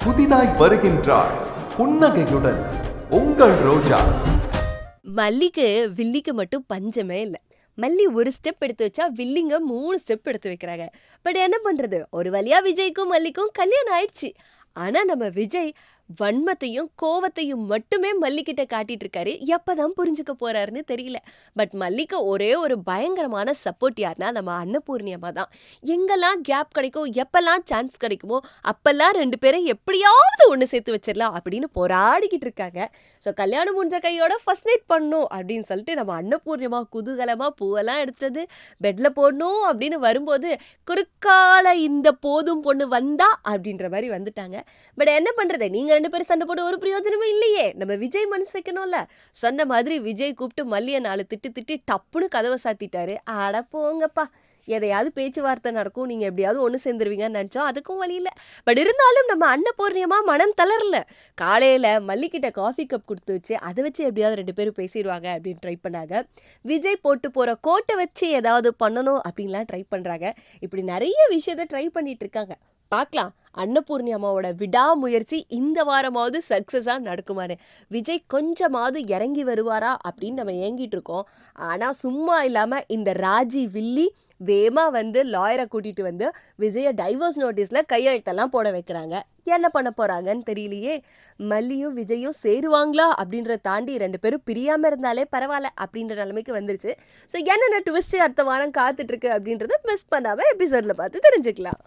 புதிதாய் வருகின்றாள் புன்னகையுடன் உங்கள் ரோஜா. மல்லிக்கு வில்லிக்கு மட்டும் பஞ்சமே இல்லை. மல்லி ஒரு ஸ்டெப் எடுத்து வச்சா வில்லிங்க 3 ஸ்டெப் எடுத்து வைக்கிறாங்க. பட் என்ன பண்றது, ஒரு வழியா விஜய்க்கும் மல்லிக்கும் கல்யாணம் ஆயிடுச்சு. ஆனா நம்ம விஜய் வன்மத்தையும் கோவத்தையும் மட்டுமே மல்லிக்கிட்ட காட்டிட்டு இருக்காரு. எப்பதான் புரிஞ்சுக்க போறாருன்னு தெரியல. பட் மல்லிக்கு ஒரே ஒரு பயங்கரமான சப்போர்ட் யாருன்னா நம்ம அன்னபூர்ணியம்மா தான். எங்கெல்லாம் கேப் கிடைக்கும், எப்பெல்லாம் சான்ஸ் கிடைக்குமோ அப்பெல்லாம் 2 பேரை எப்படியாவது ஒன்று சேர்த்து வச்சிடலாம் அப்படின்னு போராடிக்கிட்டு இருக்காங்க. ஸோ கல்யாணம் முடிஞ்ச கையோட ஃபர்ஸ்ட் நைட் பண்ணணும் அப்படின்னு சொல்லிட்டு நம்ம அன்னபூர்ணியம்மா குதூகலமா பூவெல்லாம் எடுத்துட்டு பெட்ல போடணும் அப்படின்னு வரும்போது குறுக்கால இந்த போதும் பொண்ணு வந்தா அப்படின்ற மாதிரி வந்துட்டாங்க. பட் என்ன பண்றது, நீங்க 2 பேரும் சண்டை போட்டு ஒரு பிரயோஜனமும் இல்லையே. நம்ம விஜய் மனசு வைக்கணும்ல. சொன்ன மாதிரி விஜய் கூப்பிட்டு மல்லியை 4 திட்டி டப்புன்னு கதவை சாத்திட்டாரு. அட போங்கப்பா, எதையாவது பேச்சுவார்த்தை நடக்கும், நீங்க எப்படியாவது ஒன்று சேர்ந்துருவீங்கன்னு நினச்சோம். அதுக்கும் வழி இல்லை. பட் இருந்தாலும் நம்ம அன்னபூர்ணியமா மனம் தளரல. காலையில மல்லிக்கிட்ட காஃபி கப் கொடுத்து வச்சு அதை வச்சு எப்படியாவது 2 பேரும் பேசிடுவாங்க அப்படின்னு ட்ரை பண்ணாங்க. விஜய் போட்டு போற கோட்டை வச்சு ஏதாவது பண்ணணும் அப்படின்லாம் ட்ரை பண்றாங்க. இப்படி நிறைய விஷயத்த ட்ரை பண்ணிட்டு இருக்காங்க. பார்க்கலாம் அன்னபூர்ணி அம்மாவோட விடாமுயற்சி இந்த வாரமாவது சக்ஸஸாக நடக்குமாறு. விஜய் கொஞ்சமாவது இறங்கி வருவாரா அப்படின்னு நம்ம ஏங்கிட்டு இருக்கோம். ஆனால் சும்மா இல்லாமல் இந்த ராஜி வில்லி வேமா வந்து லாயரை கூட்டிகிட்டு வந்து விஜயை டைவர்ஸ் நோட்டீஸில் கையெழுத்தெல்லாம் போட வைக்கிறாங்க. என்ன பண்ண போகிறாங்கன்னு தெரியலையே. மல்லியும் விஜயும் சேருவாங்களா அப்படின்றத தாண்டி 2 பேரும் பிரியாமல் இருந்தாலே பரவாயில்ல அப்படின்ற நிலைமைக்கு வந்துருச்சு. ஸோ என்னென்ன ட்விஸ்ட் அடுத்த வாரம் காத்துட்ருக்கு அப்படின்றத மிஸ் பண்ணாமல் எபிசோடில் பார்த்து தெரிஞ்சுக்கலாம்.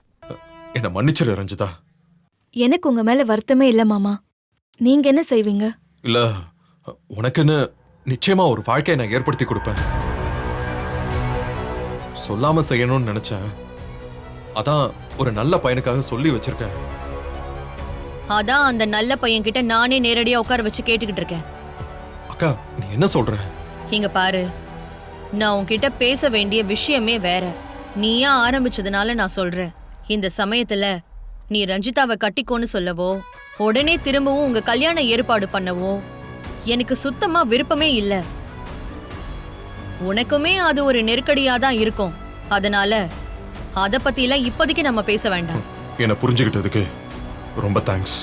என்ன மன்னிச்சிரு ரஞ்சிதா. எனக்கு உங்க மேல வருத்தமே இல்ல மாமா. நீங்க என்ன செய்வீங்க? இல்ல, உனக்குன்னு நிச்சயமா ஒரு வாழ்க்கையை நான் ஏற்படுத்தி கொடுப்பேன். சொல்லாம செய்யணும்னு நினைச்சேன். அதான் ஒரு நல்ல பையனுக்காக சொல்லி வச்சிருக்கேன். அதான் அந்த நல்ல பையன் கிட்ட நானே நேரடியா உட்கார வச்சு கேட்டுக்கிட்டு இருக்கேன். அக்கா, நீ என்ன சொல்ற? இங்க பாரு, நான் உன்கிட்ட பேச வேண்டிய விஷயமே வேற. நீயா ஆரம்பிச்சதுனால நான் சொல்றேன். இந்த சமயத்துல நீ ரஞ்சிதாவை கட்டிக்கோன்னு சொல்லவோ உடனே திரும்பவும் உங்க கல்யாண ஏற்பாடு பண்ணவோ எனக்கு சுத்தமா விருப்பமே இல்ல. உனக்குமே அது ஒரு நெருக்கடியா தான் இருக்கும். அதனால அத பத்தி எல்லாம் இப்போதைக்கு நம்ம பேச வேண்டாம். என்ன புரிஞ்சுக்கிட்டதுக்கு ரொம்ப தேங்க்ஸ்.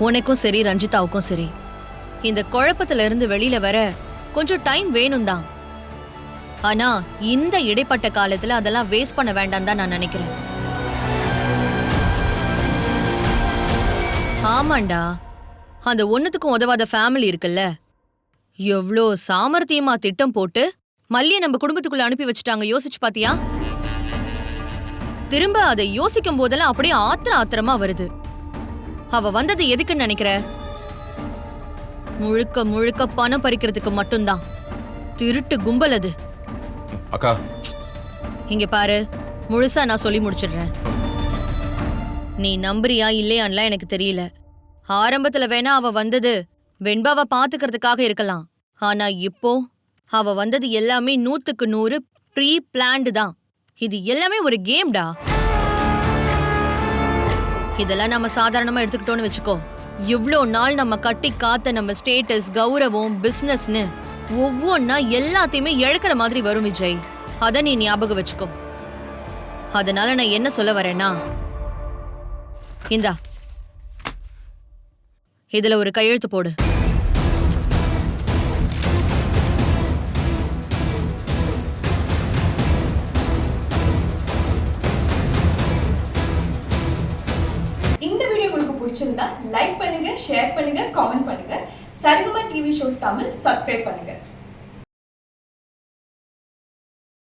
உனக்கும் சரி ரஞ்சிதாவுக்கும் சரி இந்த குழப்பத்துல இருந்து வெளியில வர கொஞ்சம் டைம் வேணும் தான். ஆனா இந்த இடைப்பட்ட காலத்துல அதெல்லாம் வேஸ்ட் பண்ண வேண்டாம் தான் நான் நினைக்கிறேன். ஆமாண்டா, அந்த ஒண்ணுத்துக்கும் உதவாத ஃபேமிலி இருக்குல்ல, எவ்வளோ சாமர்த்தியமா திட்டம் போட்டு மல்லியை நம்ம குடும்பத்துக்குள்ள அனுப்பி வச்சுட்டாங்க. யோசிச்சு பாத்தியா? திரும்ப அதை யோசிக்கும் போதெல்லாம் அப்படியே ஆத்திரமா வருது. அவ வந்தது எதுக்குன்னு நினைக்கிற? முழுக்க முழுக்க பணம் பறிக்கிறதுக்கு மட்டும்தான். திருட்டு கும்பல் அது. அக்கா, இங்க பாரு, முழுசா நான் சொல்லி முடிச்சிடுறேன். நீ நம்புறியா இல்லையான்லாம் எனக்கு தெரியல. ஆரம்பத்துல வேணா அவ வந்தது வெண்பாவை பாத்துக்கிறதுக்காக இருக்கலாம். ஆனா இப்போ அவ வந்தது எல்லாமே 100க்கு 100 ப்ரீ பிளான்டு தான். இது எல்லாமே ஒரு கேம்டா. இதெல்லாம் நம்ம சாதாரணமா எடுத்துக்கிட்டோன்னு வச்சுக்கோ. இவ்ளோ நாள் நம்ம கட்டி காத்த நம்ம ஸ்டேட்டஸ், கௌரவம், பிசினஸ்னு ஒவ்வொன்னா எல்லாத்தையுமே இழக்கிற மாதிரி வரும் விஜய். அத நீ ஞாபகம் வச்சுக்கோ. அதனால நான் என்ன சொல்ல வரேன்னா, இந்தா இதுல ஒரு கையெழுத்து போடு. இந்த வீடியோ உங்களுக்கு பிடிச்சிருந்தா லைக் பண்ணுங்க, ஷேர் பண்ணுங்க, காமெண்ட் பண்ணுங்க. Saregama TV shows Tamil subscribe பண்ணுங்க.